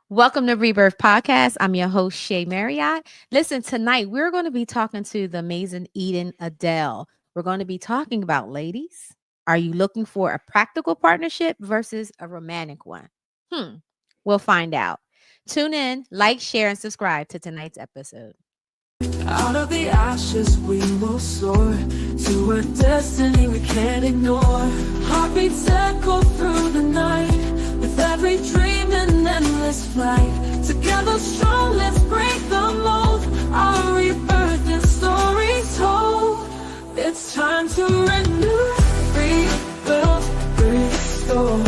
Welcome to Rebirth Podcast. I'm your host, Shea Marriott. Listen, tonight we're going to be talking to the amazing Eden Adele. We're going to be talking about ladies. Are you looking for a practical partnership versus a romantic one? We'll find out. Tune in, like, share, and subscribe to tonight's episode. Out of the ashes we will soar to a destiny we can't ignore. Heartbeats echo through the night with every dream and endless flight. Together strong, let's break the mold. Our rebirth and stories told. It's time to renew, rebuild, restore.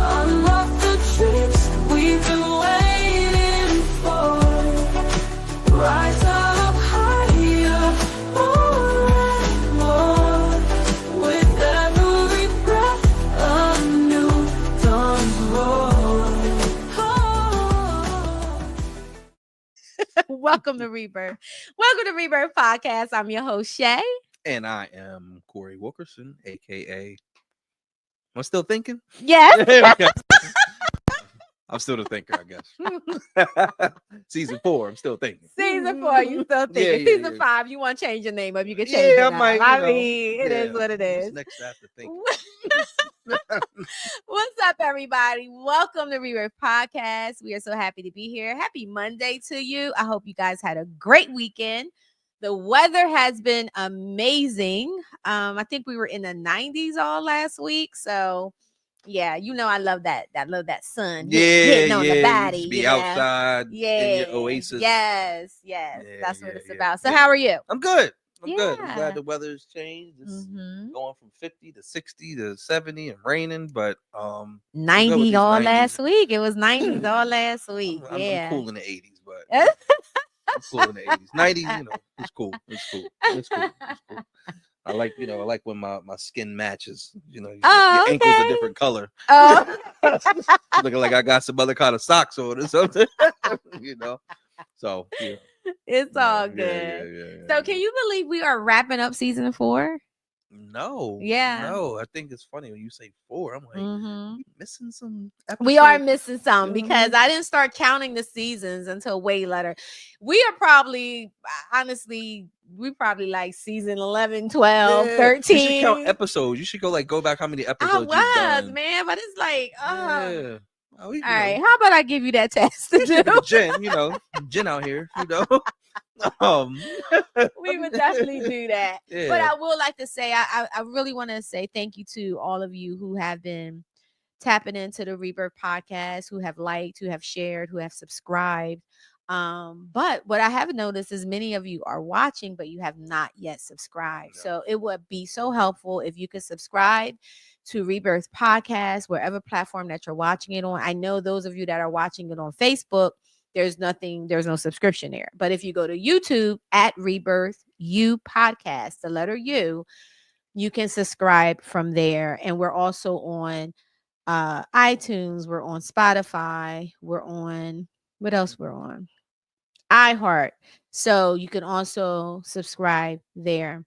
Unlock the dreams we've been waiting for. Rise up higher, more and more. With every breath, a new dawn's roar. Welcome to Rebirth. Welcome to Rebirth Podcast. I'm your host, Shay. And I am Corey Wilkerson, aka. I'm still thinking. Yes. Okay. I'm still the thinker, I guess. Season 4, I'm still thinking. Season 4, you still thinking. Yeah, Season 5, you want to change your name up. You can change it I up. might. I mean, it is what it is. What's next after thinking? What's up, everybody? Welcome to Rebirth Podcast. We are so happy to be here. Happy Monday to you. I hope you guys had a great weekend. The weather has been amazing. I think we were in the 90s all last week. So yeah, you know I love that. I love that sun hitting on the body. Be outside in your oasis. Yes. That's what it's about. So how are you? I'm good. I'm good. I'm Yeah. glad the weather's changed. It's Mhm. going from 50 to 60 to 70 and raining, but 90 these all 90s. last week. It was 90s all last week. I'm cool in the 80s, but I'm cool in the 80s. 90s, it's cool. It's cool. I like when my skin matches. Your ankle's a okay. different color. Oh. Looking like I got some other kind of socks on or something. So yeah. It's all good. Yeah. So can you believe we are wrapping up season 4? No. Yeah. No, I think it's funny when you say 4. I'm like, Mhm. we missing some episodes? We are missing some You know what I because mean? I didn't start counting the seasons until way later. We are probably, honestly, we probably like season 11, 12, Yeah. 13. You should count episodes. You should go back how many I episodes you've was, done. man, but it's like, Yeah. all right. How about I give you that test to do? Jen out here, We would definitely do that. Yeah. But I will like to say, I really want to say thank you to all of you who have been tapping into the Rebirth Podcast, who have liked, who have shared, who have subscribed. But what I have noticed is many of you are watching, but you have not yet subscribed. No. So it would be so helpful if you could subscribe to Rebirth Podcast, wherever platform that you're watching it on. I know those of you that are watching it on Facebook, there's no subscription there. But if you go to YouTube at Rebirth U Podcast, the letter U, you can subscribe from there. And we're also on iTunes, we're on Spotify, we're on, what else we're on? iHeart. So you can also subscribe there.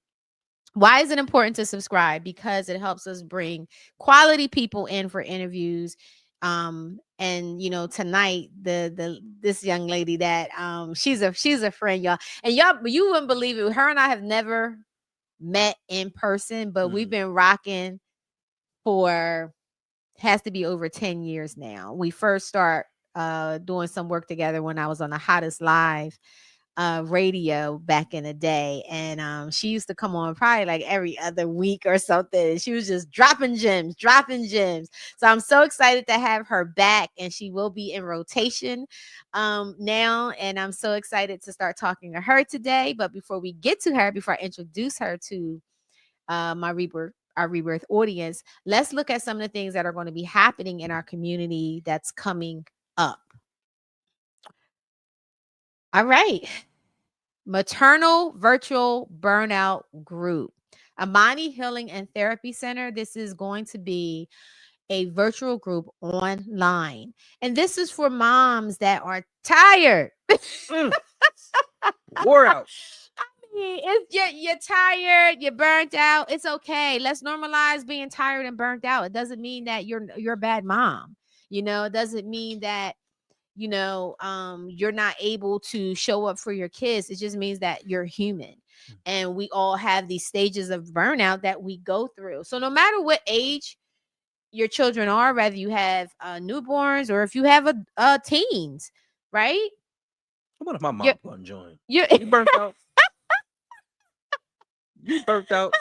Why is it important to subscribe? Because it helps us bring quality people in for interviews. And tonight this young lady that she's a friend, y'all. And you wouldn't believe it. Her and I have never met in person, but we've been rocking for has to be over 10 years now. We first start doing some work together when I was on the Hottest Live radio back in the day, and she used to come on probably like every other week or something. She was just dropping gems. So I'm so excited to have her back, and she will be in rotation now, and I'm so excited to start talking to her today. But before we get to her, before I introduce her to our Rebirth audience, let's look at some of the things that are going to be happening in our community that's coming up. All right. Maternal Virtual Burnout Group. Amani Healing and Therapy Center. This is going to be a virtual group online. And this is for moms that are tired. Wore out. It's you're tired, you're burnt out. It's okay. Let's normalize being tired and burnt out. It doesn't mean that you're a bad mom. It doesn't mean that you're not able to show up for your kids. It just means that you're human. And we all have these stages of burnout that we go through. So no matter what age your children are, whether you have newborns or if you have a teens, right? What if my mom You're- gonna join? You You burnt out. You burnt out.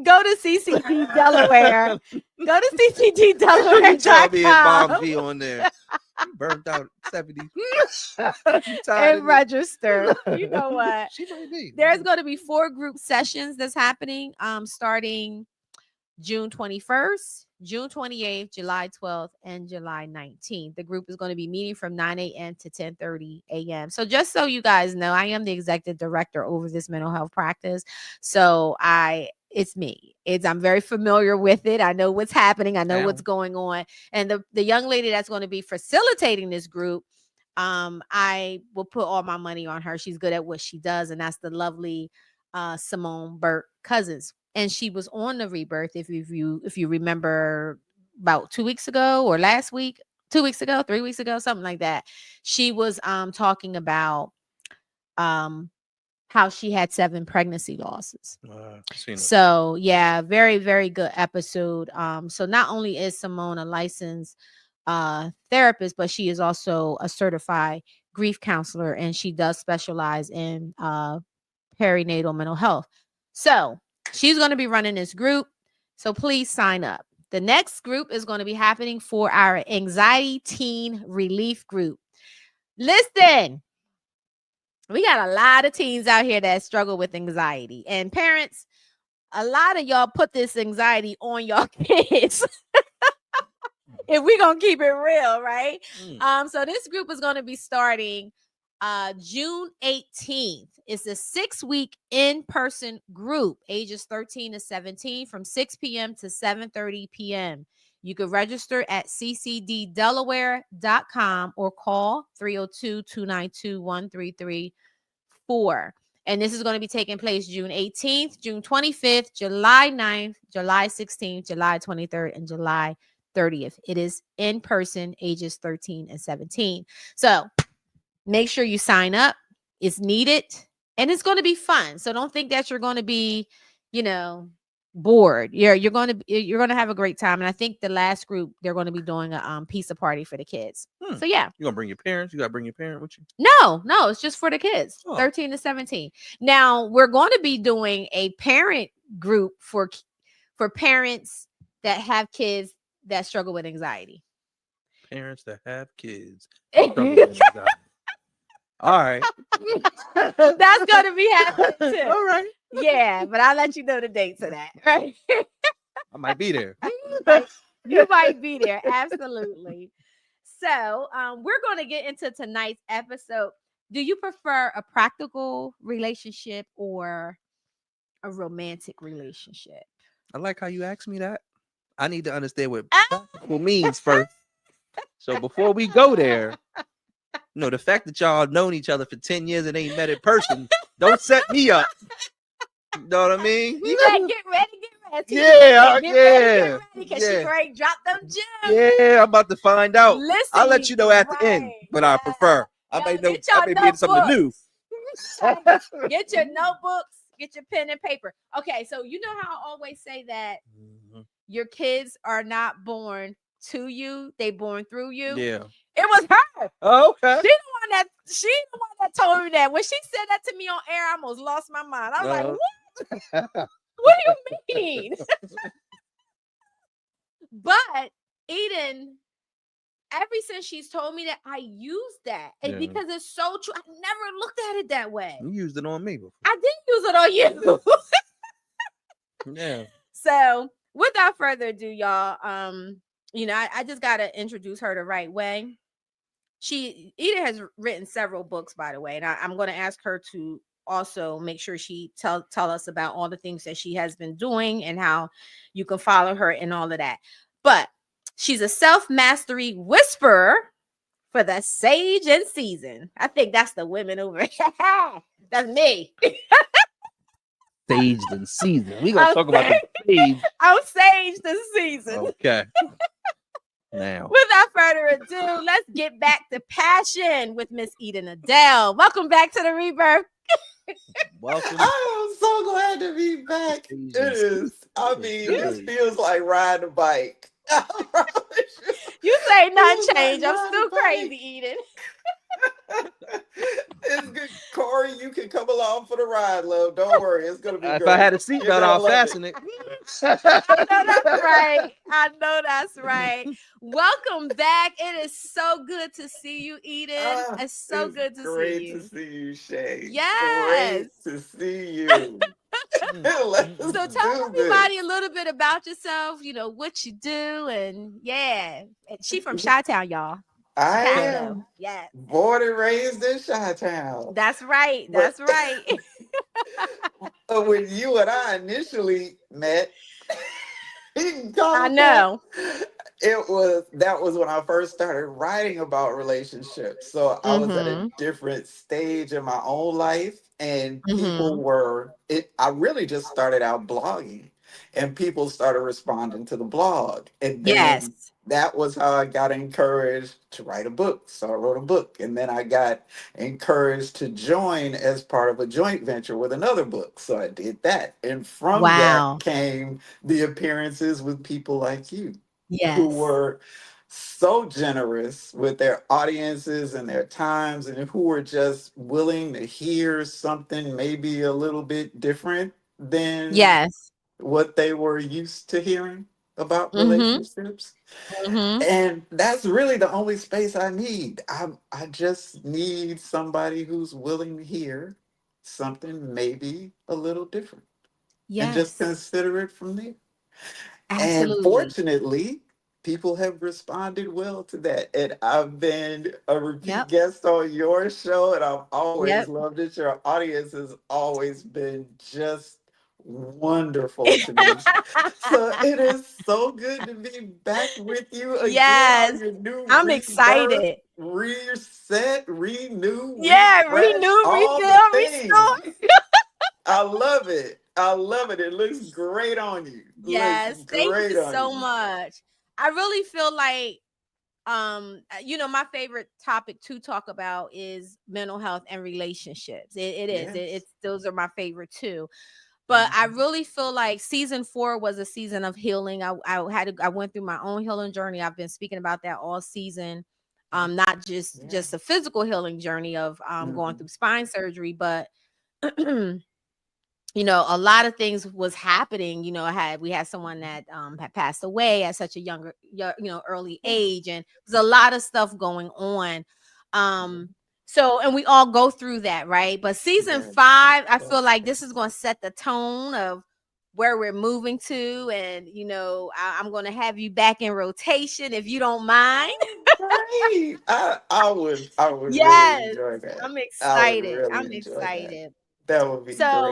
go to CCD Delaware. Go to CCD You tell me if Delaware.com mom be on there. You burnt out 70. and register. You know what? She might be. There's going to be 4 group sessions that's happening starting June 21st, June 28th, July 12th, and July 19th. The group is going to be meeting from 9 a.m. to 10:30 a.m. So just so you guys know, I am the executive director over this mental health practice. So it's me. I'm very familiar with it. I know what's happening. I know what's going on. And the young lady that's going to be facilitating this group, I will put all my money on her. She's good at what she does, and that's the lovely Simone Burke Cousins. And she was on the Rebirth, if you remember, about 2 weeks ago or last week, 2 weeks ago, 3 weeks ago, something like that. She was talking about how she had 7 pregnancy losses. So yeah, very, very good episode. So not only is Simone a licensed therapist, but she is also a certified grief counselor, and she does specialize in perinatal mental health. So she's going to be running this group. So please sign up. The next group is going to be happening for our anxiety teen relief group. Listen, we got a lot of teens out here that struggle with anxiety, and parents, a lot of y'all put this anxiety on your kids. If we're going to keep it real, right? So this group is going to be starting June 18th. It's a 6-week in-person group, ages 13 to 17, from 6 p.m. to 7:30 p.m. You can register at ccddelaware.com or call 302-292-1334. And this is going to be taking place June 18th, June 25th, July 9th, July 16th, July 23rd, and July 30th. It is in person, ages 13 and 17. So make sure you sign up. It's needed, and it's going to be fun. So don't think that you're going to be, bored. You're going to have a great time. And I think the last group, they're going to be doing a pizza party for the kids. So yeah. You going to bring your parents? You got to bring your parent with you? No, it's just for the kids, 13 to 17. Now, we're going to be doing a parent group for parents that have kids that struggle with anxiety. Parents that have kids struggle with anxiety. All right. That's going to be happening too. All right. Yeah, but I'll let you know the dates of that, right? I might be there. You might be there. Absolutely. So we're going to get into tonight's episode. Do you prefer a practical relationship or a romantic relationship? I like how you asked me that. I need to understand what practical means first. So before we go there, the fact that y'all known each other for 10 years and ain't met in person, don't set me up. You know what I mean? You better get ready. Yeah. Ready, because she ready drop them gems. Yeah, I'm about to find out. Listen, I'll let you know at the end, but I prefer. I may be in something new. Get your notebooks, get your pen and paper. Okay, so you know how I always say that your kids are not born to you, they born through you. Yeah. It was her. Oh, okay. She the one that told me that. When she said that to me on air, I almost lost my mind. I was like, what? What do you mean? But Eden, ever since she's told me that, I use that. And because it's so true. I never looked at it that way. You used it on me before. I did use it on you. Yeah. So without further ado, y'all, I just gotta introduce her the right way. Eden has written several books, by the way, and I'm going to ask her to also make sure she tell us about all the things that she has been doing and how you can follow her and all of that. But she's a self-mastery whisperer for the sage and season. I think that's the women over here. That's me. Saged and seasoned. We're going to talk about the sage. I'm saged and seasoned. Okay. now. Without further ado, let's get back to passion with Miss Eden Adele. Welcome back to the Rebirth. Welcome. I am so glad to be back. It is. I mean, this feels like riding a bike. I promise you. You say nothing Feels like changed. I'm riding a still crazy, bike. Eden. It's good. Corey, you can come along for the ride, love. Don't worry. It's going to be If I had great. a You're seatbelt, going to I'll love fasten it. it. I know that's right. I know that's right. Welcome back. It is so good to see you, Eden. It's so It's good to see great to you. see you, Shay. Yes. Great to see you. Let's So tell do this. everybody a little bit about yourself, what you do, and yeah. And she from Chi-Town, y'all. I Chicago. am Yes. born and raised in Chi-Town. That's right. But That's right. when you and I initially met, in I college, know. that was when I first started writing about relationships. So I was at a Mm-hmm. different stage in my own life, and Mm-hmm. I really just started out blogging, and people started responding to the blog. And Yes. then that was how I got encouraged to write a book. So I wrote a book, and then I got encouraged to join as part of a joint venture with another book. So I did that. And from that Wow. came the appearances with people like you who Yes. were so generous with their audiences and their times, and who were just willing to hear something maybe a little bit different than Yes. what they were used to hearing about Mm-hmm. relationships. Mm-hmm. And that's really the only space I need. I just need somebody who's willing to hear something maybe a little different and just Yes. consider it from there. And Absolutely. fortunately, people have responded well to that. And I've been a repeat Yep. guest on your show, and I've always Yep. loved it. Your audience has always been just wonderful to me. So it is so good to be back with you again on Yes. your new I'm rebirth, excited. reset, renew, Yeah. refresh, Renew, all the refill, restore. things. I love it. I love it. It looks great on you. Looks Yes. Thank great you on so you. much. I really feel like my favorite topic to talk about is mental health and relationships. It is. Yes. It's those are my favorite too. But I Mhm. really feel like season 4 was a season of healing. I went through my own healing journey. I've been speaking about that all season. Not Yeah. just a physical healing journey of going Mhm. through spine surgery, but a lot of things was happening. We had someone that had passed away at such a early Yeah. age, and there's a lot of stuff going on. So, and we all go through that, right? But season Yes. 5, I feel Yes. like this is going to set the tone of where we're moving to, and I'm going to have you back in rotation if you don't mind. Oh, great. I would really Yes, enjoy that. I'm I would excited. really I'm enjoy that. excited. That would be So,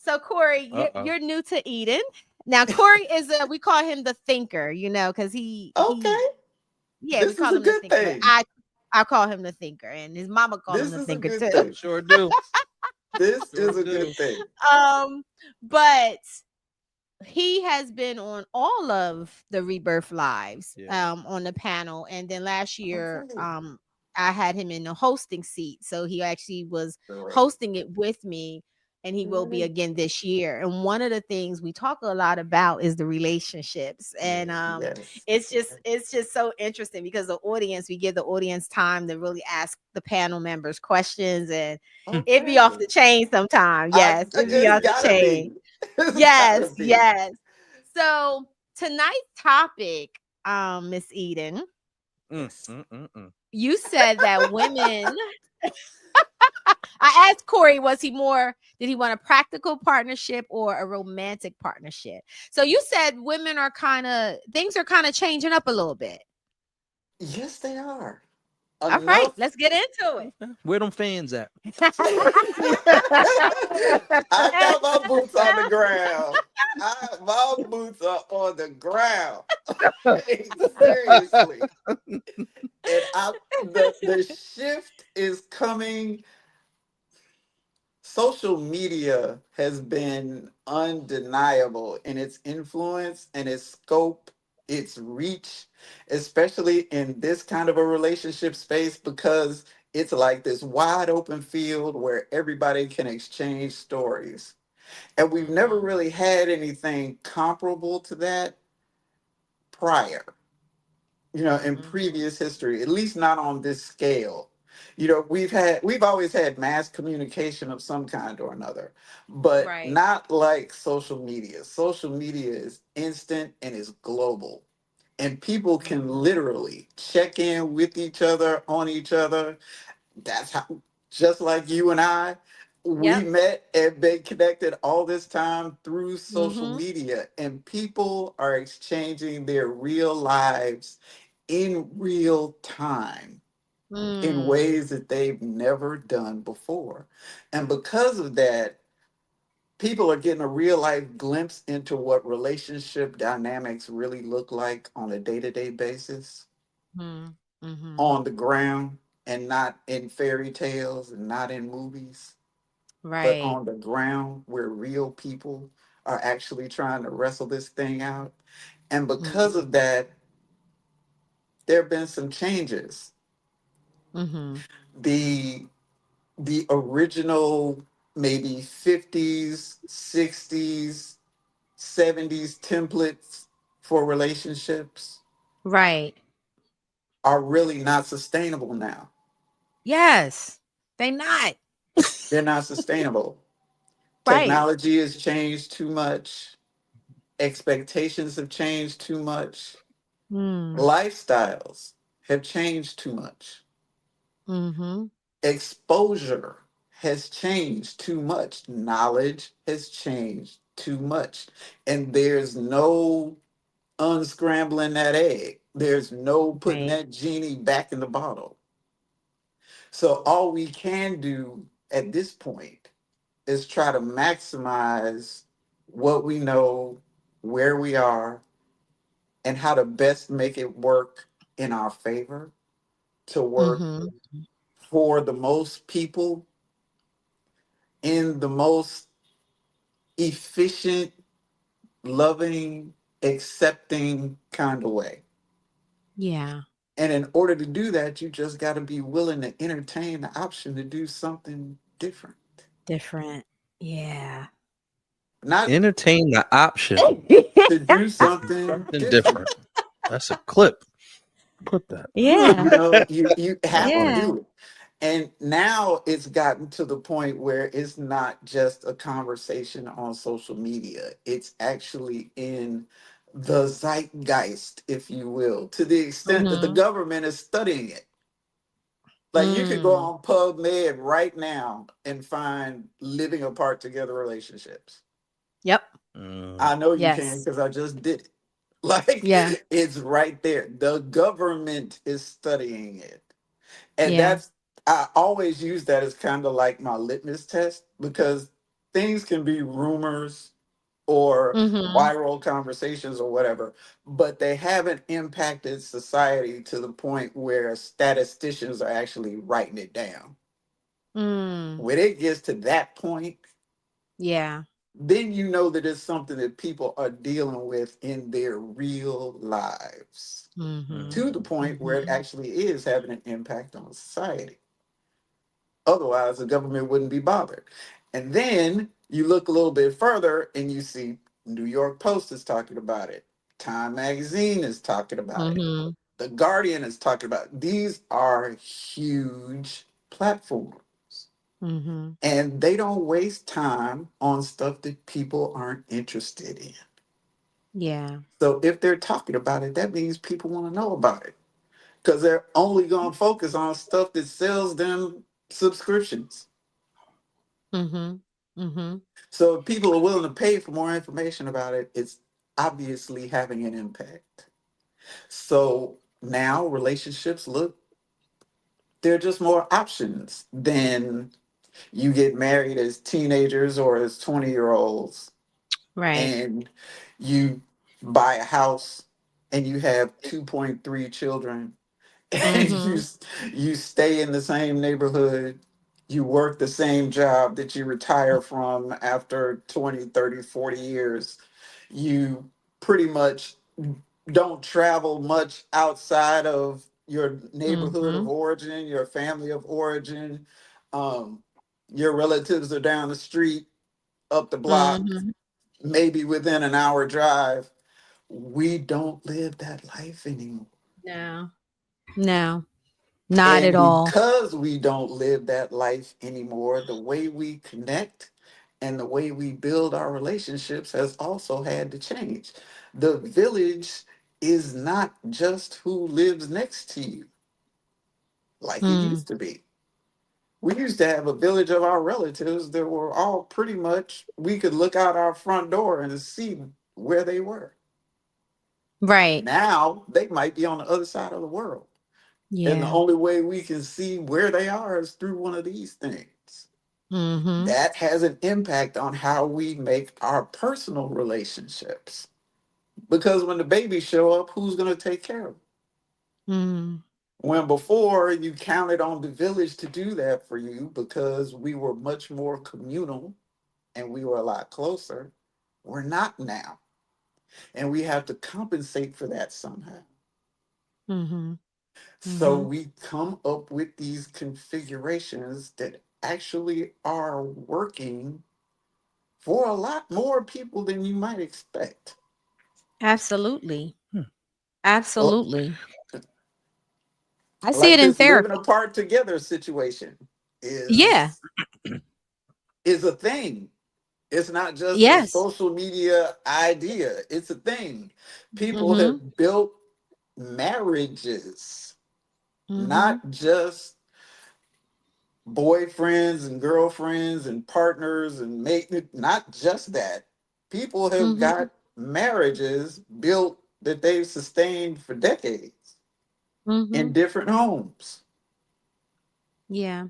great. Corey, Uh-oh. you're new to Eden. Now, Corey is we call him the thinker, because Okay. yeah, we This is call a him the good thinker, but thing. I call him the thinker, and his mama call him This the is a thinker good too. thing. Sure do. This Sure is a do. good thing. Um, but he has been on all of the Rebirth lives Yeah. on the panel, and then last year Okay. I had him in the hosting seat, so he actually was Great. hosting it with me, and he will be Great. again this year. And one of the things we talk a lot about is the relationships, and Yes. it's just so interesting because we give the audience time to really ask the panel members questions, and it be off Okay. the chain sometimes. Yes, it be It's off the gotta chain. be. It's gotta Yes, be. yes. So tonight's topic, Miss Eden, Mm, Yes. mm, mm, mm. you said that women. I asked Corey, did he want a practical partnership or a romantic partnership? So you said things are kind of changing up a little bit. Yes, they are. All right, Enough. let's get into it. Okay. Where them fans at? I got my boots on the ground. My boots are on the ground. Seriously. And the shift is coming. Social media has been undeniable in its influence and its scope its reach, especially in this kind of a relationship space, because it's like this wide open field where everybody can exchange stories. And we've never Mhm. really had anything comparable to that prior, in Mhm. previous history, at least not on this scale. We've always had mass communication of some kind or another, but Right. not like social media. Social media is instant and is global. And people can Mhm. literally check in with each other on each other. That's how, just like you and I, we Yep. met and been connected all this time through social Mhm. media, and people are exchanging their real lives in real time in Mm. ways that they've never done before. And because of that, people are getting a real life glimpse into what relationship dynamics really look like on a day to day basis Mhm. Mhm. on the ground, and not in fairy tales and not in movies, but Right. on the ground where real people are actually trying to wrestle this thing out. And because Mhm. of that, there have been some changes. Mhm. The the original maybe 50s, 60s, 70s templates for relationships Right. are really not sustainable now. Yes. They not. They're not sustainable. Right. Technology has changed too much. Expectations have changed too much. Mm. Lifestyles have changed too much. Mhm. Exposure has changed too much. Knowledge has changed too much. And there's no unscrambling that egg. There's no putting Right. that genie back in the bottle. So all we can do at this point is try to maximize what we know, where we are, and how to best make it work in our favor, to work Mhm. for the most people in the most efficient, loving, accepting kind of way. Yeah. And in order to do that, you just got to be willing to entertain the option to do something different. Different. Yeah. Not Entertain the option to do to do something something different. different. That's a clip. Put that. Yeah. You have to Yeah. do it. And now it's gotten to the point where it's not just a conversation on social media. It's actually in the zeitgeist, if you will, to the extent that the Mhm. government is studying it. Like you could go Mm. on PubMed right now and find living apart together relationships. Yep. Mm. I know you can Yes. because I just did it. Like Yeah. it's right there. The government is studying it. And Yeah. I always use that as kind of like my litmus test, because things can be rumors or Mhm. viral conversations or whatever, but they haven't impacted society to the point where statisticians are actually writing it down. Mm. When it gets to that point, Yeah. then you know that it's something that people are dealing with in their real lives, Mhm. to the Mm. point where it Mhm. actually is having an impact on society. Otherwise, the government wouldn't be bothered. And then you look a little bit further and you see New York Post is talking about it. Time Magazine is talking about it. Mhm. The Guardian is talking about it. These are huge platforms. Mhm. And they don't waste time on stuff that people aren't interested in. Yeah. So if they're talking about it, that means people want to know about it, because they're only going to focus on stuff that sells them subscriptions. Mhm. Mhm. So if people are willing to pay for more information about it, it's obviously having an impact. So now relationships look, they're just more options than you get married as teenagers or as 20-year-olds, Right. and you buy a house and you have 2.3 children, and Mhm. you stay in the same neighborhood, you work the same job that you retire from after 20, 30, 40 years. You pretty much don't travel much outside of your neighborhood of Mhm. origin, your family of origin. Um, your relatives are down the street, up the block, Mhm. maybe within an hour drive. We don't live that life anymore. No. No. Not And at all. because we don't live that life anymore, the way we connect and the way we build our relationships has also had to change. The village is not just who lives next to you like it Mm. used to be. We used to have a village of our relatives that were all pretty much, we could look out our front door and see where they were. Right. Now they might be on the other side of the world. And the Yeah. only way we can see where they are is through one of these things. Mhm. That has an impact on how we make our personal relationships. Because when the babies show up, who's going to take care of them? Mm. When before you counted on the village to do that for you because we were much more communal and we were a lot closer, we're not now. And we have to compensate for that somehow. Mhm. So Mhm. we come up with these configurations that actually are working for a lot more people than you might expect. Absolutely. Hmm. L- Absolutely. I see Like it in this living therapy. apart together situation Yeah. is a thing. It's not just a Yes. social media idea. It's a thing. People Mhm. have built marriages, Mhm. not just boyfriends and girlfriends and partners and mate, not just that. People have Mhm. got marriages built that they've sustained for decades in Mhm. different homes. Yeah.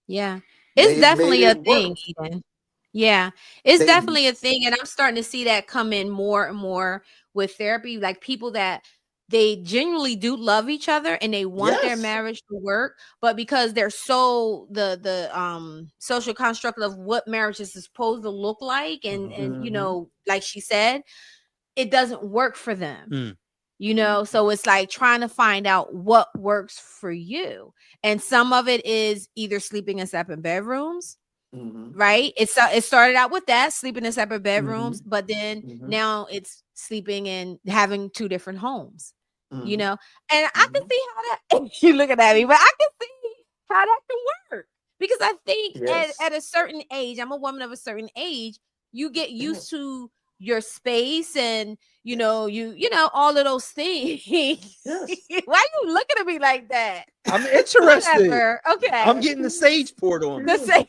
Yeah. It's They've made definitely a it thing, work. Eden. Yeah. It's They definitely a thing, and I'm starting to see that come in more and more with therapy, like people that they genuinely do love each other and they want their yes. marriage to work, but because they're so the social construct of what marriage is supposed to look like, and Hmm. like she said, it doesn't work for them. Hmm. So it's like trying to find out what works for you. And some of it is either sleeping in separate bedrooms, Hmm. right? It started out with that, sleeping in separate Hmm. bedrooms, but then Hmm. now it's sleeping in having two different homes, you Hmm. know. And I can Hmm. see how that you looking at me, but I can see how that can work. Because I think Yes. at a certain age, I'm a woman of a certain age, you get Yeah. used to your space and Yes. all of those things. Yes. Why you looking at me like that? I'm interested. Whatever. I'm Okay. getting the sage poured on The me. same.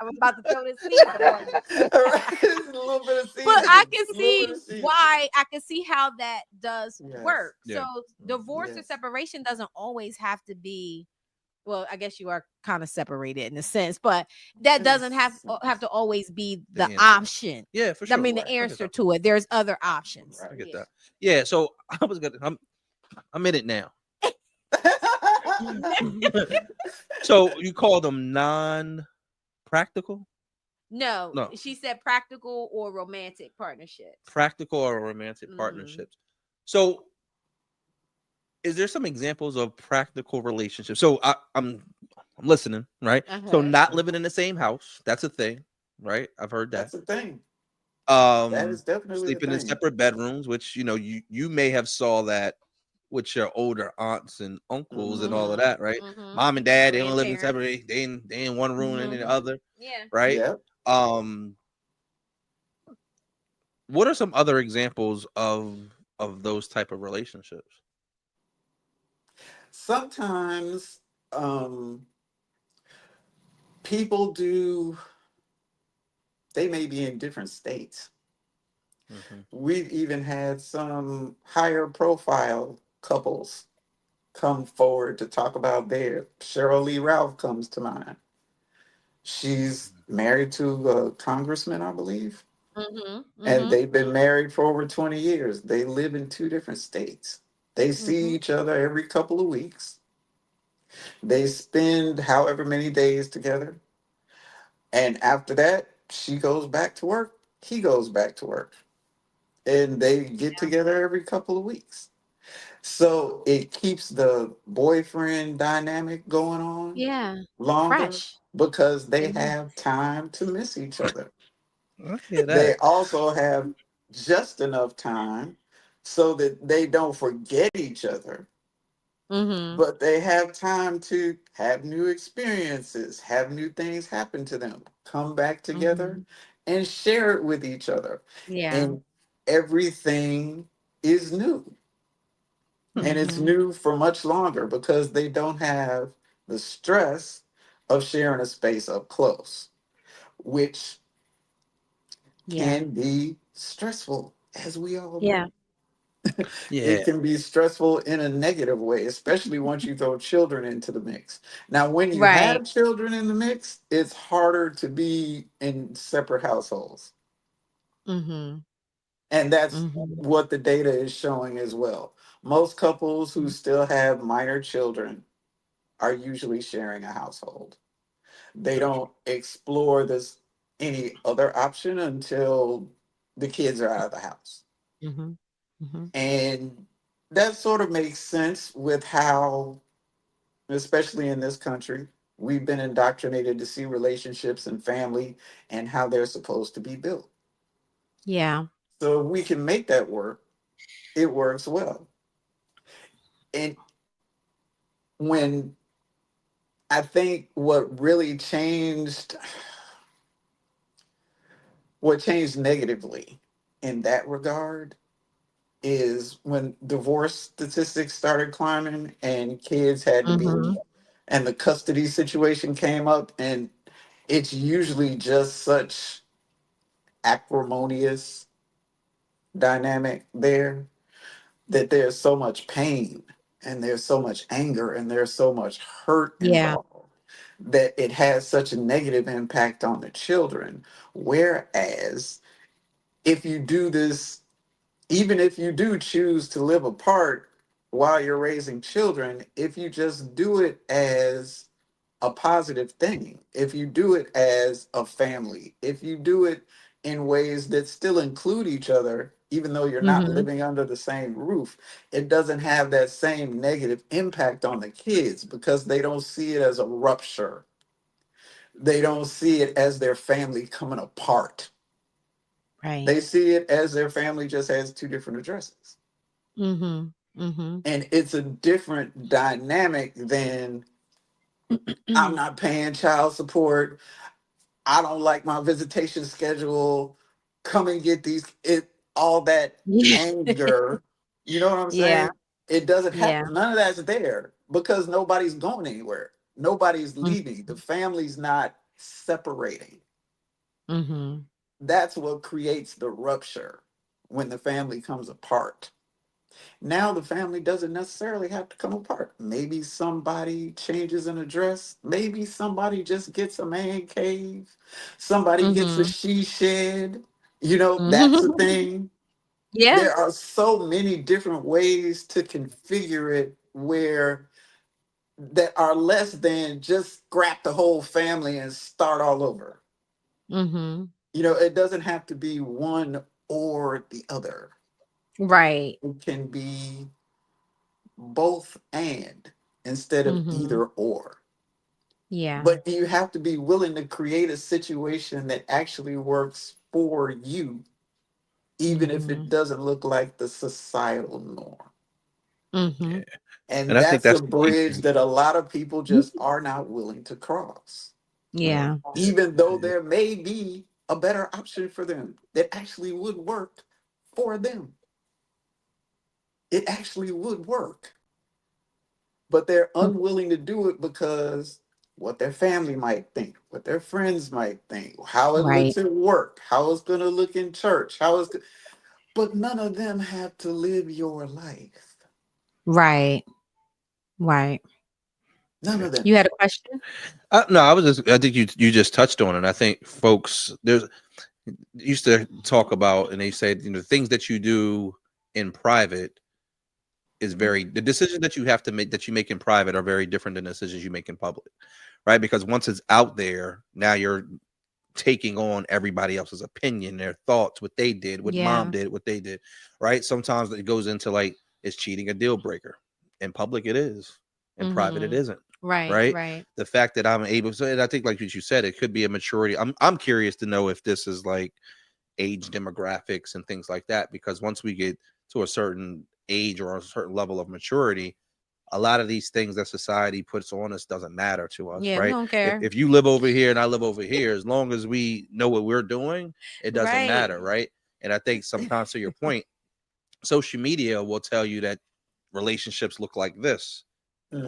I'm about to throw this season on you. All right. It's a little bit of But I seasoning. can A little bit see of seasoning. why I can see how that does Yes. work. So Yeah. divorce or Yes. separation doesn't always have to be, well, I guess you are kind of separated in a sense, but that doesn't have to always be The the answer. option. Yeah, for I sure. mean, the Right. I get answer that. to it. There's other options. I Right. get Yeah. that. Yeah. So I'm in it now. So you call them non-practical? No, No, she said practical or romantic partnerships. practical or romantic Mm-hmm. partnerships. So is there some examples of practical relationships? So I'm listening, right? So Uh-huh. not living in the same house, that's a thing, right? I've heard that. That's a thing. That Um is definitely a Sleeping in thing. separate bedrooms, which you may have saw that with your older aunts and uncles and all of Hmm. Mm-hmm. that, right? Mm-hmm. Mom and dad, they don't live in Grandparents. separate, they in one room and in the Mm-hmm. other, Yeah. right? Yep. Um what are some other examples of those type of relationships? Sometimes people do, they may be in different states. Hmm. We've even had some higher profile couples come forward to talk about their. Cheryl Lee Ralph comes to mind. She's married to a congressman, I believe, Mm-hmm. and Mm-hmm. they've been married for over 20 years. They live in two different states. They see Mm-hmm. each other every couple of weeks. They spend however many days together. And after that, she goes back to work. He goes back to work. and they get together every couple of weeks. So it keeps the boyfriend dynamic going on Yeah. longer Fresh. because they Mhm. have time to miss each other. I hear They that. also have just enough time so that they don't forget each other, Mhm. but they have time to have new experiences, have new things happen to them, come back together Mhm. and share it with each other. Yeah. And everything is new. And it's Mhm. new for much longer because they don't have the stress of sharing a space up close, which Yeah. can be stressful, as we all Yeah. know. Yeah. It can be stressful in a negative way, especially once you throw children into the mix. Now, when you Right. have children in the mix, it's harder to be in separate households. Mhm. And that's Mhm. what the data is showing as well. Most couples who still have minor children are usually sharing a household. They don't explore this any other option until the kids are out of the house. Mhm. Mhm. And that sort of makes sense with how, especially in this country, we've been indoctrinated to see relationships and family and how they're supposed to be built. Yeah. So if we can make that work, it works well. And when I think what changed negatively in that regard is when divorce statistics started climbing and kids had to be, Mhm. and the custody situation came up, and it's usually just such acrimonious dynamic there that there's so much pain and there's so much anger and there's so much hurt Yeah. involved that it has such a negative impact on the children. Whereas if you do this, even if you do choose to live apart while you're raising children, if you just do it as a positive thing, if you do it as a family, if you do it in ways that still include each other, even though you're not Mhm. living under the same roof, it doesn't have that same negative impact on the kids because they don't see it as a rupture. They don't see it as their family coming apart. Right. They see it as their family just has two different addresses. Mhm. Mhm. And it's a different dynamic than I'm not paying child support. I don't like my visitation schedule. Come and get these, it, all that Yeah. anger. You know what I'm Yeah. saying? It doesn't have, Yeah. none of that's there because nobody's going anywhere. Nobody's Mhm. leaving. The family's not separating. Mhm. That's what creates the rupture when the family comes apart. Now the family doesn't necessarily have to come apart. Maybe somebody changes an address. Maybe somebody just gets a man cave. Somebody gets a Mhm. she shed. You know, that's the Mhm. thing. Yeah. There are so many different ways to configure it where that are less than just scrap the whole family and start all over. Mhm. You know, it doesn't have to be one or the other. Right. It can be both and instead of Mhm. either or. Yeah. But you have to be willing to create a situation that actually works for you, even if it Mhm. doesn't look like the societal norm. Yeah. Mhm. And And I think that's a that's the key bridge thing. that a lot of people just are not willing to cross, Yeah. Yeah. even though Yeah. there may be a better option for them that actually would work for them. It actually would work, but they're unwilling to do it because what their family might think, what their friends might think, how it Right. looks at work, how it's going to look in church, but none of them have to live your life. Right. Right. None of them. You had a question? No, I think you just touched on it. I think folks used to talk about, and they said, things that you do in private is the decisions that you have to make, that you make in private, are very different than the decisions you make in public, right? Because once it's out there, now taking on everybody else's opinion, their thoughts, what they did, what mom Yeah. did, what they did, right? Sometimes it goes into like, is cheating a deal breaker? In public, it is. In private, it Mm-hmm. isn't. Right. Right? Right. The fact that I'm able to, and I think like what you said, it could be a maturity. I'm curious to know if this is like age demographics and things like that, because once we get to a certain age or a certain level of maturity, a lot of these things that society puts on us doesn't matter to us, Yeah, we right? don't care. If you live over here and I live over here, as long as we know what we're doing, it doesn't Right. matter, right? And I think sometimes, to your point, social media will tell you that relationships look like this.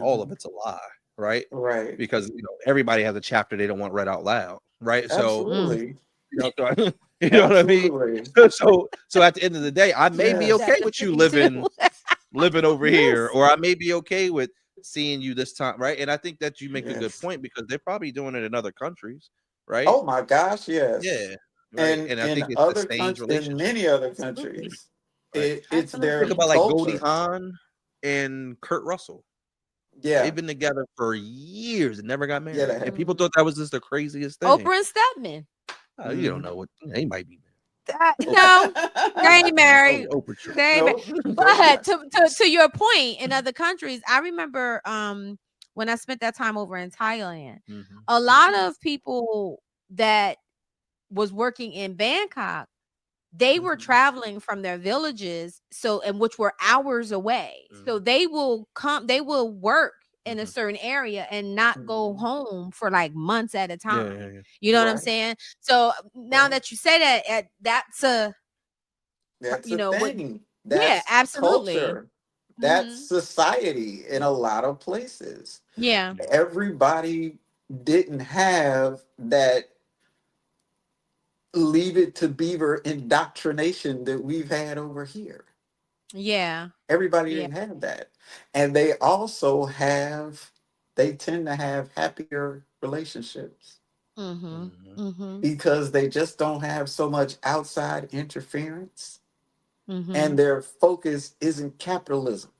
All of Mhm. it's a lie, right? Right. Because everybody has a chapter they don't want read out loud, right? So Mm. Absolutely. you know what I mean. Absolutely. So at the end of the day, I may be okay with you Definitely do. living over here, Yes. or I may be okay with seeing you this time, right? And I think that you make a good Yes. point, because they're probably doing it in other countries, right? Oh my gosh, yes. Yeah, right. And And I in think it other sustains countries, in many relationships, other Absolutely. countries, right? it's Think their Absolutely. about like Goldie culture. Hawn and Kurt Russell. Yeah. They've been together for years and never got Yeah, married, they and have. people Mm. thought that was just the craziest thing. Oprah and Stedman. Oh, you don't Mm. know what he might be. Oprah, No, they ain't oh, married. Oprah True. They ain't married. Nope, they're But not. to your point, in other countries, I remember when I spent that time over in Thailand, Hmm. a lot of people that was working in Bangkok, they were Mhm. traveling from their villages, so and which were hours away. So Hmm. they will work in a Hmm. certain area and not go Mhm. home for like months at a Yeah, yeah, time. yeah. You know what I'm Right, saying? So now right. that you say that, that's a That's a what thing. yeah, That's absolutely. culture. That's Mhm. society in a lot of places. Yeah. Everybody didn't have that leave it to beaver indoctrination that we've had over here. Yeah. Everybody Yeah. didn't have that. And they also they tend to have happier relationships Mhm. Hmm. Mhm. because they just don't have so much outside interference, and Mhm. their focus isn't capitalism.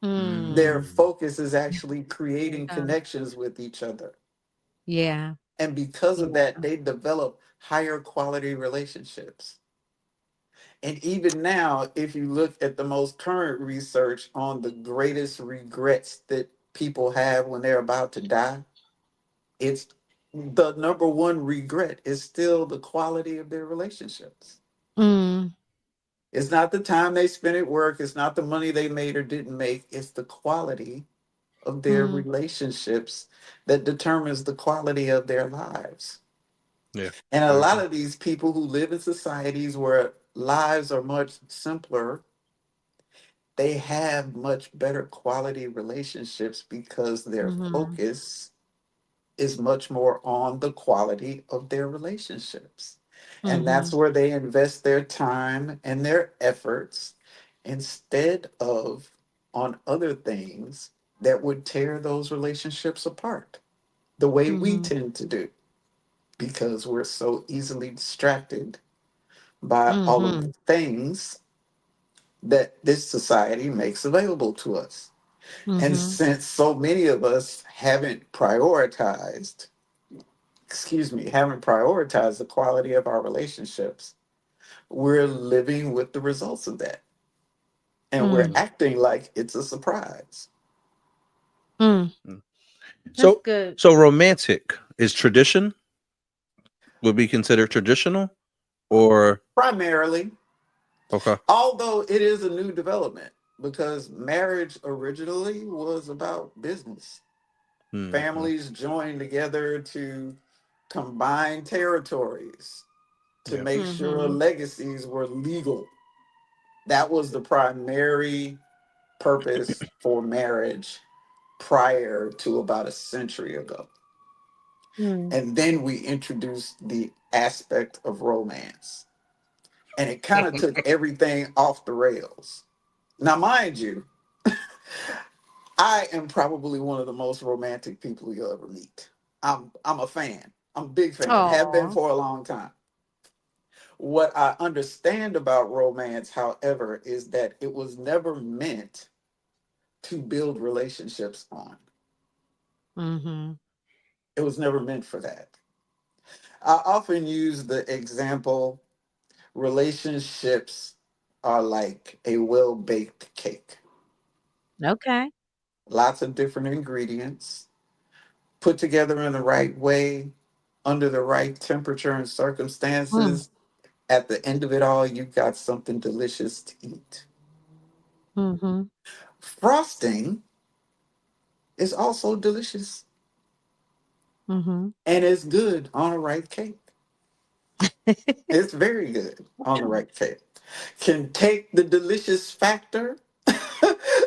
Their Mm. Hmm. focus is actually creating Yeah. connections with each other. Yeah. And because of that, Yeah. they develop higher quality relationships. And even now, if you look at the most current research on the greatest regrets that people have when they're about to die, it's the number one regret is still the quality of their relationships. Mm. It's not the time they spent at work, it's not the money they made or didn't make, it's the quality of their Mm. relationships that determines the quality of their lives. Yeah, And a I lot agree. of these people who live in societies where lives are much simpler, they have much better quality relationships because their Mhm. focus is much more on the quality of their relationships. And that's Mhm. where they invest their time and their efforts instead of on other things that would tear those relationships apart, the way we Mhm. tend to do, because we're so easily distracted by all of the Mhm. things that this society makes available to us. And Mhm. since so many of us haven't prioritized the quality of our relationships, we're living with the results of that. And we're Mm. Hmm. acting like it's a surprise. Mm. Hmm. That's So, good. so romantic is tradition would be considered traditional, or Primarily, okay. although it is a new development, because marriage originally was about business. Hmm. Families joined together to combine territories to Yeah. make sure Mhm. legacies were legal. That was the primary purpose for marriage prior to about a century ago. Mm. And then we introduced the aspect of romance. And it kind of took everything off the rails. Now, mind you, I am probably one of the most romantic people you'll ever meet. I'm a fan. I'm a big fan. Have been Aw. for a long time. What I understand about romance, however, is that it was never meant to build relationships on. Mhm. It was never meant for that. I often use the example relationships are like a well baked cake. Okay. Lots of different ingredients put together in the right way, under the right temperature and Mm, circumstances. At the end of it all, you got something delicious to eat. mm-hmm. Frosting is also delicious Mm-hmm. and it's good on a right cake. It's very good on the right cake. Can take the delicious factor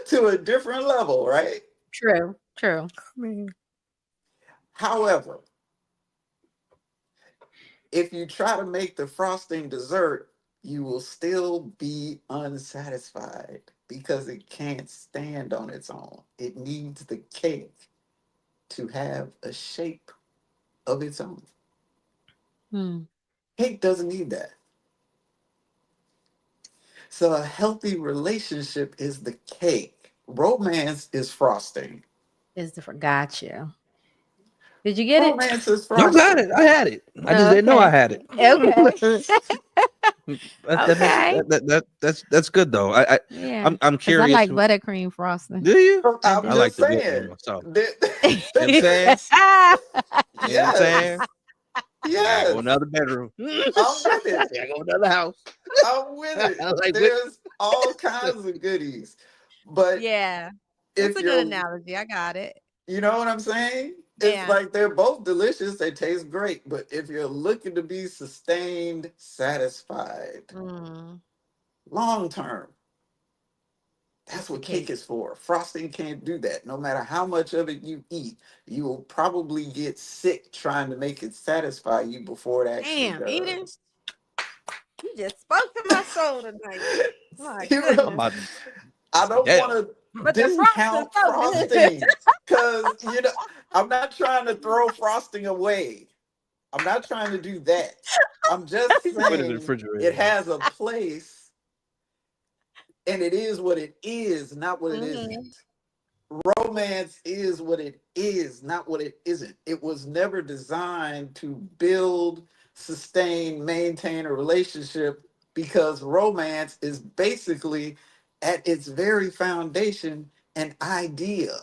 to a different level, right? True. True. However, if you try to make the frosting dessert, you will still be unsatisfied because it can't stand on its own. It needs the cake to have a shape of its own. Mm, Cake doesn't need that. So a healthy relationship is the cake. Romance is frosting. is different. Got you. Did you get it? Romance is Y'all got frosting. it. I had it. I just didn't know I Okay. had it. Okay. That makes Okay. that's good though. Yeah. I'm Because I curious. like buttercream frosting. Do you? I I'm I do. like just the whipped one saying. myself. Yeah. You know what I'm saying? You know what I'm saying? Yes. I gotta go Yes. another bedroom. I I'm with it. gotta go another house. I'm with it. I like whipped. There's all kinds of goodies. But Yeah. That's if a good you're, analogy. I got it. you know what I'm saying? It's Yeah. like they're both delicious. They taste great. But if you're looking to be sustained, satisfied, Mm, long term, it's that's the what cake cake. is for. Frosting can't do that. No matter how much of it you eat, you will probably get sick trying to make it satisfy you before it actually Damn, Eden, does. you just spoke to my soul tonight. My You I'm know, goodness. about to I don't damn. want to But the frosting discount so good. frosting because, I'm not trying to throw frosting away. I'm not trying to do that. I'm just You can put it in the saying refrigerator it though. has a place and it is what it is, not what it Hmm. isn't. Romance is what it is, not what it isn't. It was never designed to build, sustain, maintain a relationship because romance is basically at its very foundation an idea.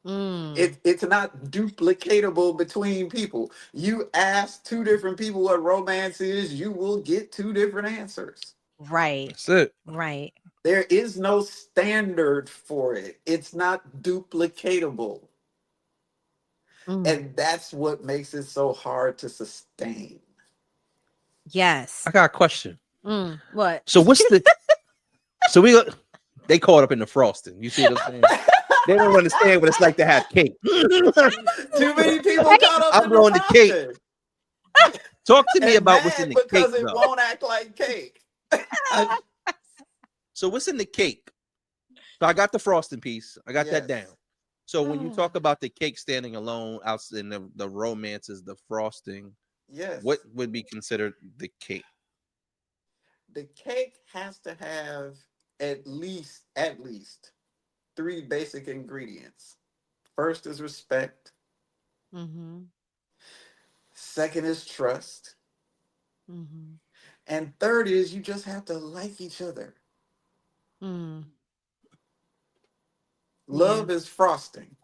Mm, It's not duplicatable between people. You ask two different people what romance is, you will get two different answers. right. That's it. Right. There is no standard for it. It's not duplicatable. Mm, And that's what makes it so hard to sustain. yes. I got a question. What? So what's the so we they caught up in the frosting. You see what I'm saying? They don't understand what it's like to have cake. Too many people caught up I'm in the blowing the cake. frosting Talk to me and about what's in mad the cake because it though. won't act like cake. So what's in the cake? So I got the frosting piece. I got that down. Yes. So when you talk about the cake standing alone, out in the romances, the frosting, Yes. what would be considered the cake? The cake has to have at least three basic ingredients. First is respect. Mm-hmm. Second is trust. Mm-hmm. And third is you just have to like each other. Mm, yeah. Love is frosting.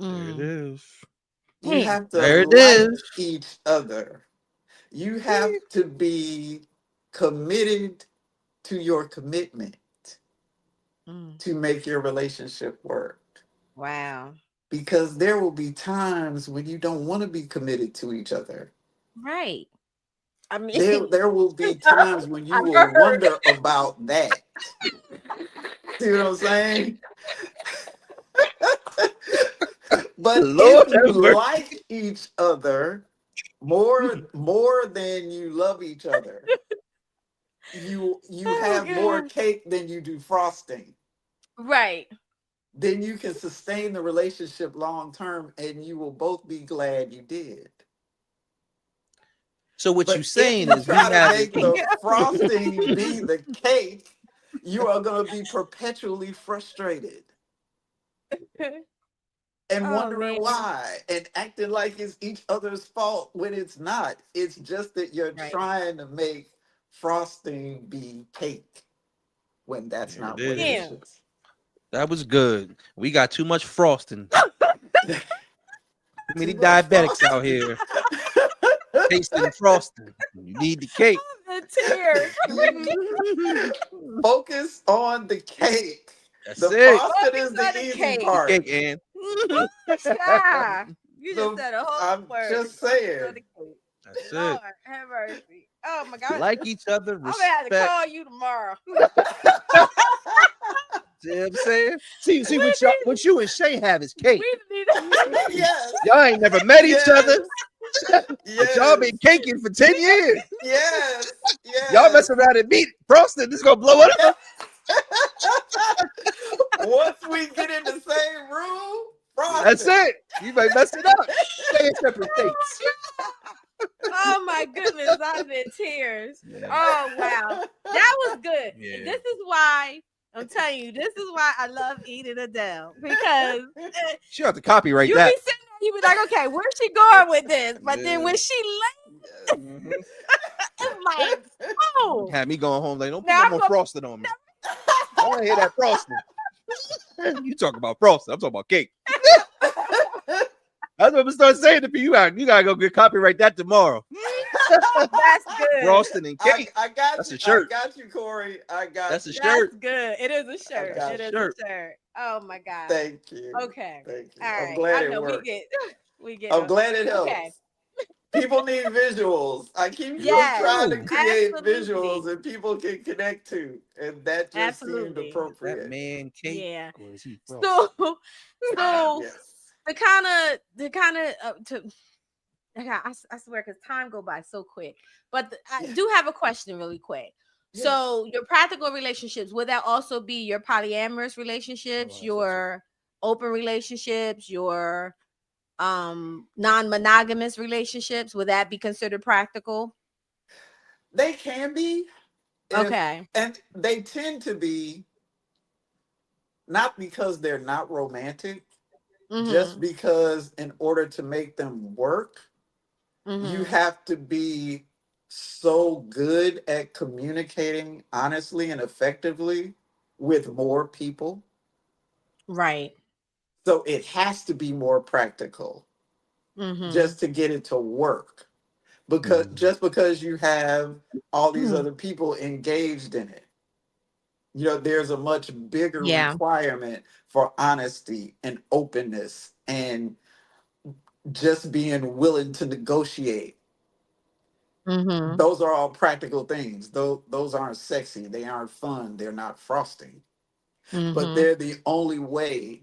There it Mm. is. You Damn. have to There it like is. each other. You have to be committed to your commitment Mm. to make your relationship work. Wow. Because there will be times when you don't want to be committed to each other. Right. I There, mean, there will be times when you I've will heard. wonder about that. See what I'm saying? But Lord if you have mercy. like each other more than you love each other, you Oh have more God. cake than you do frosting. Right. Then you can sustain the relationship long term and you will both be glad you did. So what you But if saying you is we try to have make the frosting be the cake, you are going to be perpetually frustrated. and Oh wondering man. why and acting like it's each other's fault when it's not. It's just that you're Right. trying to make frosting be cake when that's There it not what it is. Damn. is. That was good. We got too much frosting. Too many Too much diabetics out frosting. here tasting frosting. You need the cake. The tears. Focus on the cake. That's The it. frosting Focus is the on the easy cake. The part. cake, and Ah, you just The, said a whole I'm word. just Focus saying. on the cake. that's Lord it. have mercy. Oh my God. Like each other, I'm gonna have to respect. call you tomorrow. See what I'm saying? See We what you and Shay have is cake. we need Yes. Y'all ain't never met each other, Yes. but y'all Yes. been caking for 10 years. Yes. Y'all Yes. mess around and meet frosting. This gonna blow it up. Once we get in the same room, That's frosting. it. You might mess it up. Stay in separate states. Oh my goodness, I'm in tears. Yeah. Oh wow. That was good. Yeah. This is why I'm telling you, this is why I love Eden Adele. Because She have to copyright you that. be sitting there, you be like, okay, where's she going with this? But then when Yeah. she left, Mhm. it's like, oh, Had me going home like, don't put now no I'm more gonna frosting on me. I want to hear that frosting. You talk about frosting. I'm talking about cake. That's what I'm gonna start saying to people. You gotta go get copyright that tomorrow. that's good. Frosting and cake. I got That's you. a shirt. I got you, Corey. I got That's a you. That's shirt. good. It is a shirt. got It a is shirt. a shirt. Oh my God. Thank you. Okay. Thank you. All I'm right. glad I it know worked. we get I'm glad it helps. okay. People need visuals. I keep Yes, trying to create absolutely. visuals that people can connect to, and that just seemed Absolutely. Is that appropriate. man cake Yeah. or is he frosting? So Yes. the kind of to I swear because time go by so quick. But I Yeah. do have a question really quick. Yes. So your practical relationships, would that also be your polyamorous relationships, that's your open relationships, your non-monogamous relationships? Would that be considered practical? They can be, Okay. and they tend to be not because they're not romantic, just Mm-hmm. because in order to make them work, you Mm-hmm. have to be so good at communicating honestly and effectively with more people. Right. So it has to be more practical Mm-hmm. just to get it to work. Because just because you have all these other people engaged in it, there's a much bigger Yeah. requirement for honesty and openness and just being willing to negotiate. Mm-hmm. Those are all practical things. Those aren't sexy. They aren't fun. They're not frosting. But Mm-hmm. they're the only way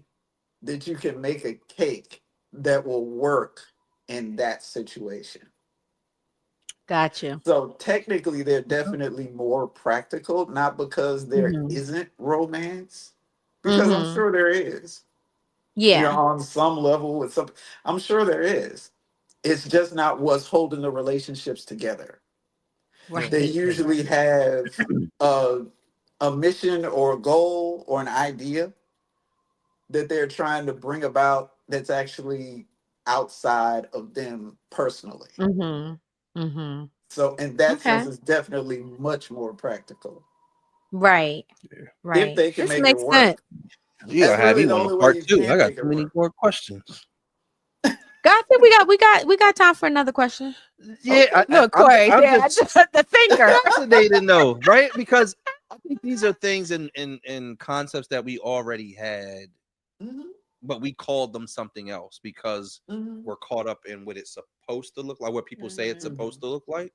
that you can make a cake that will work in that situation. Gotcha. So technically, they're definitely more practical, not because there Mm-hmm. isn't romance, because I'm Mm-hmm. sure there is. Yeah. On some level with some, I'm sure there is. It's just not what's holding the relationships together. They Right. usually have a a mission or a goal or an idea that they're trying to bring about that's actually outside of them personally. Mm-hmm. Mm-hmm. So in that Okay. sense, it's definitely much more practical Right. Yeah. if Right. they can This make it makes sense. work. You That's gotta have really you the on a only way part you two. I can got make too it many work. more questions. God, I think we got time for another question. Yeah, Okay. Look, Corey, I'm yeah, just the thinker. fascinated though, right? Because I think these are things in concepts that we already had, Mhm, but we called them something else because mhm, we're caught up in what it's supposed to look like, what people say it's Mhm. supposed to look like,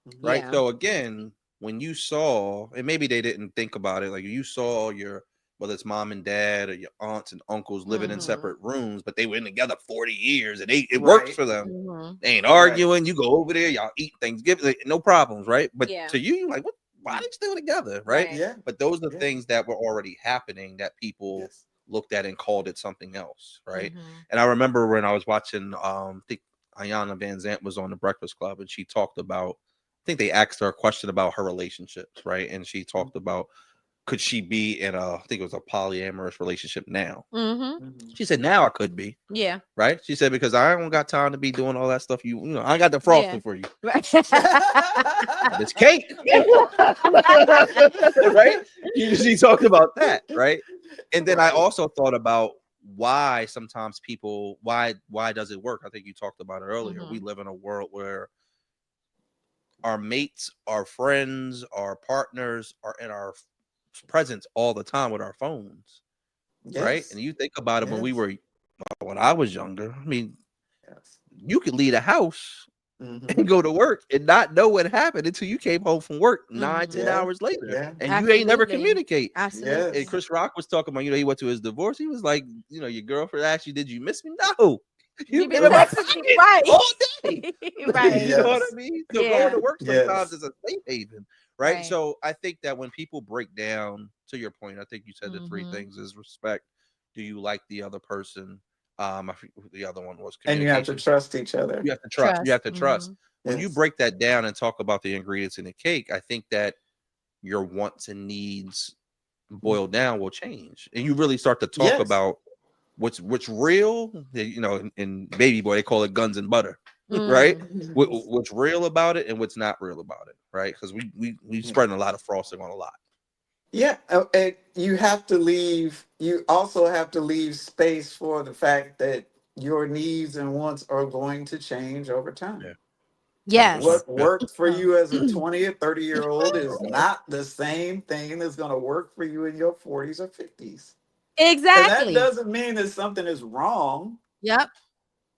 mhm. right? Yeah. So again, when you saw, and maybe they didn't think about it, like you saw your whether it's mom and dad or your aunts and uncles living in Mhm. separate rooms, but they were in together 40 years and it works Right. for them. Mhm. They ain't Right. arguing. You go over there, y'all eat Thanksgiving, like, no problems, right? But Yeah. to you, you're like, what? Why are they still together, right? Right. Yeah. But those are Yeah. things that were already happening that people Yes. looked at and called it something else, right? Mhm. And I remember when I was watching, I think Ayanna Van Zant was on the Breakfast Club, and she talked about, I think they asked her a question about her relationships, right? And she talked about could she be in I think it was a polyamorous relationship now? Mm-hmm. She said, now I could be. Yeah. Right? She said, because I don't got time to be doing all that stuff. You know, I got the Yeah. frosting for you. Right. This cake. Right? She talked about that, right? And then I also thought about why sometimes people, why does it work? I think you talked about it earlier. We live in a world where our mates, our friends, our partners are in our presence all the time with our phones. Right? Yes. And you think about it Yes. when I was younger. I mean, Yes. you could leave the house Mm-hmm. and go to work and not know what happened until you came home from work 9-10 Yeah. hours later, Yeah. and you ain't never Absolutely. communicate. Absolutely. And Chris Rock was talking about, you know, he went to his divorce. He was like, you know, your girlfriend asked you, did you miss me? No, You've you've been been in my texting me, pocket right? all day. Right. You know what I Yes. mean? So Yeah. going to work sometimes Yes. is a safe haven, right? Right. So I think that when people break down, to your point, I think you said the three Mhm. things is respect. Do you like the other person? I think the other one was And you have to communication. trust each other. You have to trust. You have to trust. Mhm. When you Yes. break that down and talk about the ingredients in the cake, I think that your wants and needs boiled down will change, and you really start to talk Yes. about what's real. You know, in Baby Boy, they call it guns and butter, right? Mm. What's real about it and what's not real about it, right? Because we spreading a lot of frosting on a lot. Yeah. And you have to leave. You also have to leave space for the fact that your needs and wants are going to change over time. Yeah, 100%. Yes. What worked for Oh. you as a 20 or 30-year-old is not the same thing that's going to work for you in your 40s or 50s. And that Exactly. doesn't mean that something is wrong. Yep.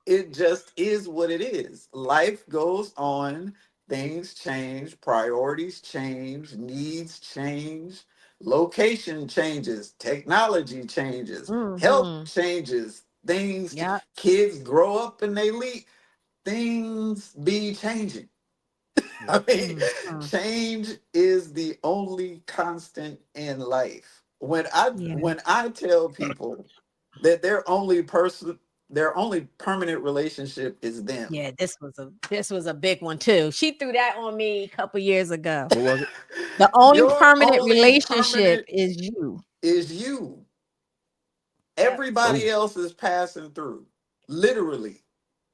It just is what it is. Life goes on, things change, priorities change, needs change, location changes, technology changes, health Mm-hmm. changes, things, Yep. kids grow up and they leave, things be changing. I mean, Mm-hmm. change is the only constant in life. Yeah. When I tell people that their only permanent relationship is them. Yeah. This was a big one too. She threw that on me a couple years ago. What was it? The only Your permanent only relationship permanent is you. is you. Yep. Everybody Boom. else is passing through. Literally.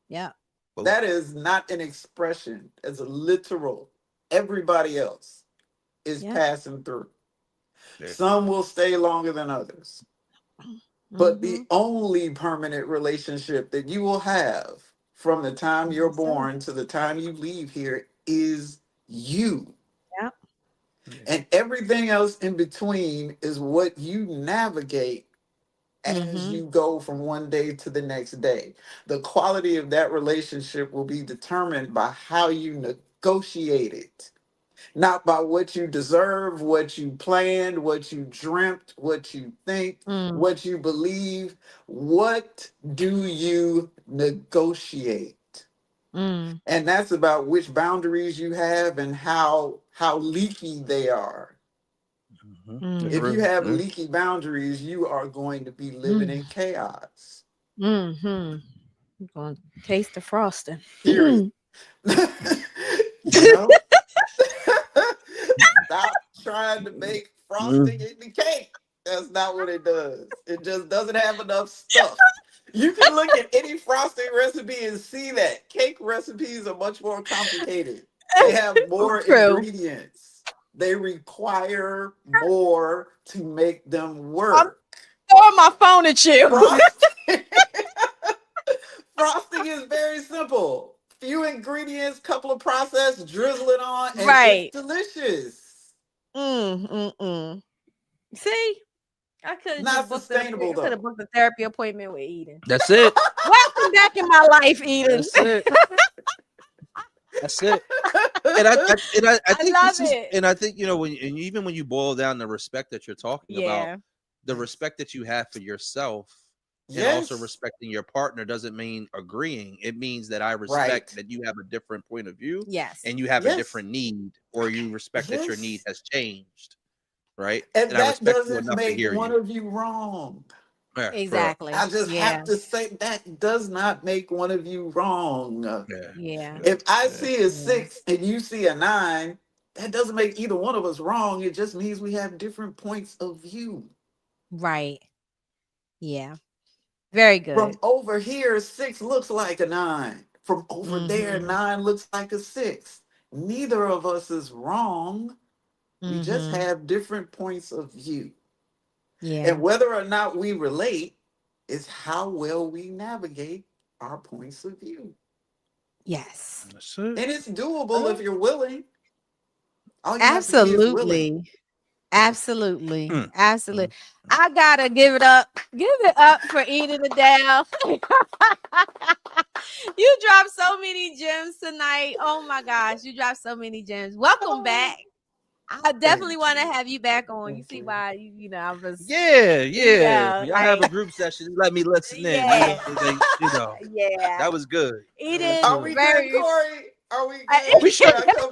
Yep. Boom. That is not an expression. It's a literal. Everybody else is Yep. passing through. Yeah. Some will stay longer than others. But Mm-hmm. the only permanent relationship that you will have from the time you're Yes, sir. born to the time you leave here is you. Yep. Yeah. And everything else in between is what you navigate as Mm-hmm. you go from one day to the next day. The quality of that relationship will be determined by how you negotiate it, not by what you deserve, what you planned, what you dreamt, what you think, Mm. what you believe. What do you negotiate? Mm. And that's about which boundaries you have and how leaky they are. That's If Mm. you real. have Yeah. leaky boundaries, you are going to be living Mm. in chaos. Mm-hmm. I'm going to taste the frosting. Period. You know? Stop trying to make frosting Mm. in the cake. That's not what it does. It just doesn't have enough stuff. You can look at any frosting recipe and see that. Cake recipes are much more complicated. They have more True. ingredients. They require more to make them I'm work. throwing my phone at you. Frosting, frosting is very simple. Few ingredients, couple of process, drizzle it on, and it's Right. delicious. See, I could have Not just sustainable though. booked a therapy appointment with Eden. That's it. Welcome back in my life, Eden. That's it. That's it. And I I think love this is, it. and I think, you know, and even when you boil down the respect that you're talking about, Yeah. the respect that you have for yourself and also Yes. respecting your partner doesn't mean agreeing. It means that I respect Right. that you have a different point of view Yes. and you have a Yes. different need, or you respect that your need Yes. has changed, right? And And I that respect you doesn't enough to make hear one you. of you wrong. Yeah, for real. Exactly. I just Yeah. have to say that does not make one of you wrong. Yeah, Yeah. yeah, If I yeah. see a Yeah. 6 and you see a 9, that doesn't make either one of us wrong. It just means we have different points of view. Right. Yeah. Very From good. over here, 6 looks like a 9. From over there, Mm-hmm. 9 looks like a 6. Neither of us is wrong. We just Mm-hmm. have different points of view. Yeah. And whether or not we relate is how well we navigate our points of view. Yes. That's it. And it's doable if you're willing. All you have to be is willing. Absolutely. Absolutely. Mm, Absolutely. mm. I gotta give it up. Give it up for Eden Adele. You dropped so many gems tonight. Oh my gosh, you dropped so many gems. Welcome back. I definitely Thank want to you. have you back on. You Thank see you. why I was Yeah, yeah. Y'all have like a group session. Let me listen in. yeah, That yeah. was good. That was Eden Are good. we good, very Corey? Are we good? We Should straight. I come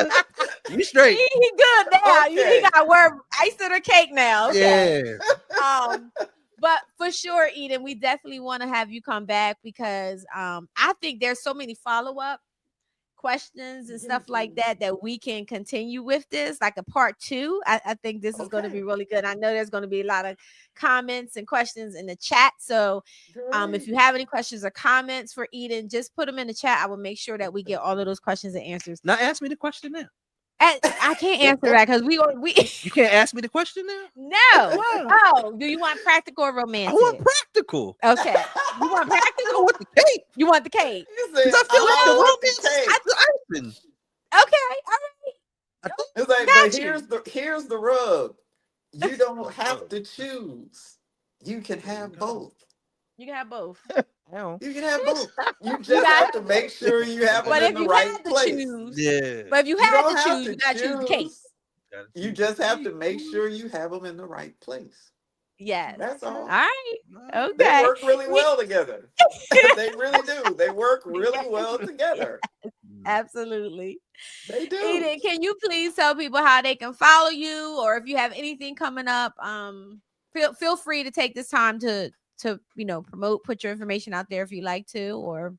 back? We straight. he good now. He Okay. got word icing or cake now. Okay. Yeah. Um, but for sure, Eden, we definitely want to have you come back because I think there's so many follow-up questions and stuff like that we can continue with this, like a part 2. I think this is going to be Okay. really good. I know there's going to be a lot of comments and questions in the chat. So if Great. you have any questions or comments for Eden, just put them in the chat. I will make sure that we get all of those questions and answers. Now ask me the question now. And I can't answer that because we You can't ask me the question now? no. Wow. Oh, do you want practical or I want romantic? practical. Okay. You want I practical? want the cake. You want the cake? You said, Because I feel like I the want the romance is cake. the icing. Okay. All I think It's like, Got but you. here's the rub. You don't have so. to choose. You can There you have go. both. You can have both. Hell. You can have both. You You just got have to make sure you have them But in if the you right had to place. choose, Yeah. but if you You had don't to have choose, to you gotta choose the cake. choose. Gotta You choose just the have to cake. make sure you have them in the right place. Yes. That's All all. right. No. They Okay. work really We- well together. They really do. They work really well together. Absolutely. They do. Eden, can you please tell people how they can follow you, or if you have anything coming up? Feel free to take this time to promote, put your information out there if you like to, or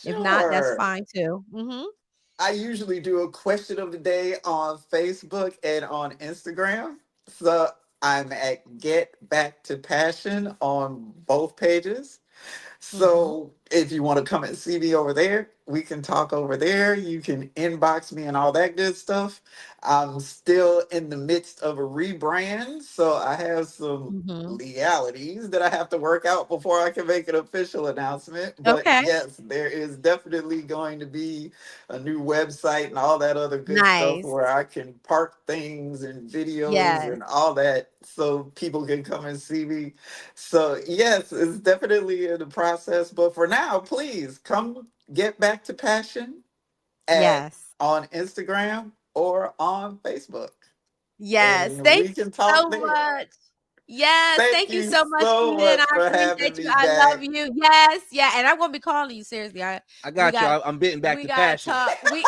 if not, that's Sure. fine too. Mm-hmm. I usually do a question of the day on Facebook and on Instagram. So I'm at Get Back to Passion on both pages. Mm-hmm. So if you want to come and see me over there, we can talk over there. You can inbox me and all that good stuff. I'm still in the midst of a rebrand, so I have some Mm-hmm. legalities that I have to work out before I can make an official announcement. But Okay. yes, there is definitely going to be a new website and all that other good stuff Nice. where I can park things and videos Yes. and all that so people can come and see me. So yes, it's definitely in the process. But for now, please come get back to passion at Yes. on Instagram or on Facebook. Yes. And Thank we can you so talk there. much. Yes. Thank Thank you you so much, so Eden. much I for having appreciate you. me I love back. you. Yes. Yeah. And I'm gonna be calling you seriously. I We got you. got I'm getting back we to gotta passion. talk. We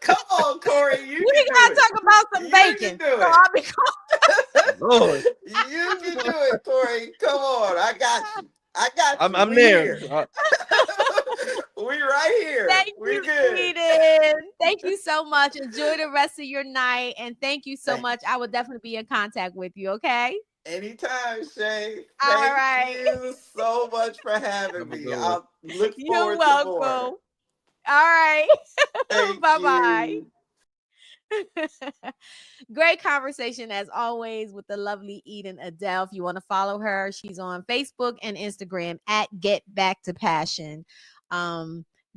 Come on, Corey, you we can do gotta it. talk about some You can bacon. do So it. I'll be Lord. You can do it, Corey. Come on, I got you. I got you. I'm We there. here. We right here. Thank We you, good. Eden. Thank you so much. Enjoy the rest of your night. And thank you so Thank much. I will definitely be in contact with you. Okay. Anytime, Shay. All Thank right. you so much for having Have a me. good one. I'll look You're forward to welcome. more. All right. Thank Bye-bye. you. Great conversation as always with the lovely Eden Adele. If you want to follow her, she's on Facebook and Instagram at Get Back to Passion.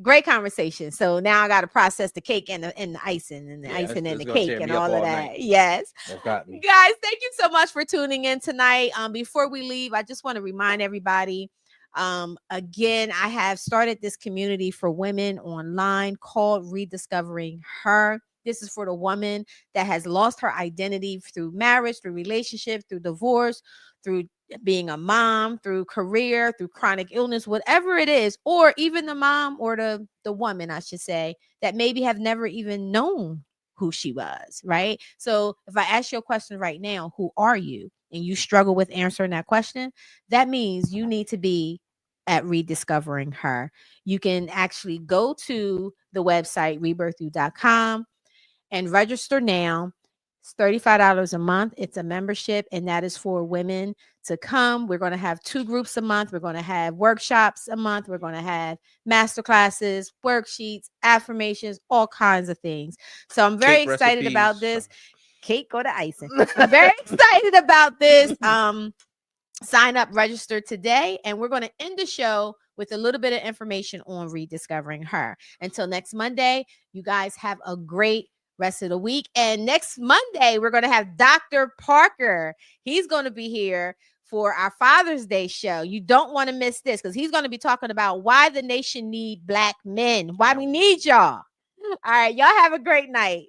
Great conversation. So now I got to process the cake and the icing and the Yeah, icing and it's the gonna cake tear and me up all of all that. night. Yes. That got me. Guys, thank you so much for tuning in tonight. Before we leave, I just want to remind everybody. Again, I have started this community for women online called Rediscovering Her. This is for the woman that has lost her identity through marriage, through relationship, through divorce, through being a mom, through career, through chronic illness, whatever it is, or even the mom or the woman, I should say, that maybe have never even known who she was, right? So if I ask you a question right now, who are you? And you struggle with answering that question, that means you need to be at Rediscovering Her. You can actually go to the website rebirthu.com and register now. It's $35 a month. It's a membership, and that is for women to come. We're going to have 2 groups a month. We're going to have workshops a month. We're going to have master classes, worksheets, affirmations, all kinds of things. So I'm very Cake excited about recipes. this. Cake, go to icing. I'm very excited about this. Sign up, register today, and we're going to end the show with a little bit of information on Rediscovering Her. Until next Monday, you guys have a great rest of the week. And next Monday, we're going to have Dr. Parker. He's going to be here for our Father's Day show. You don't want to miss this, because he's going to be talking about why the nation need Black men, why we need y'all. All right, y'all have a great night.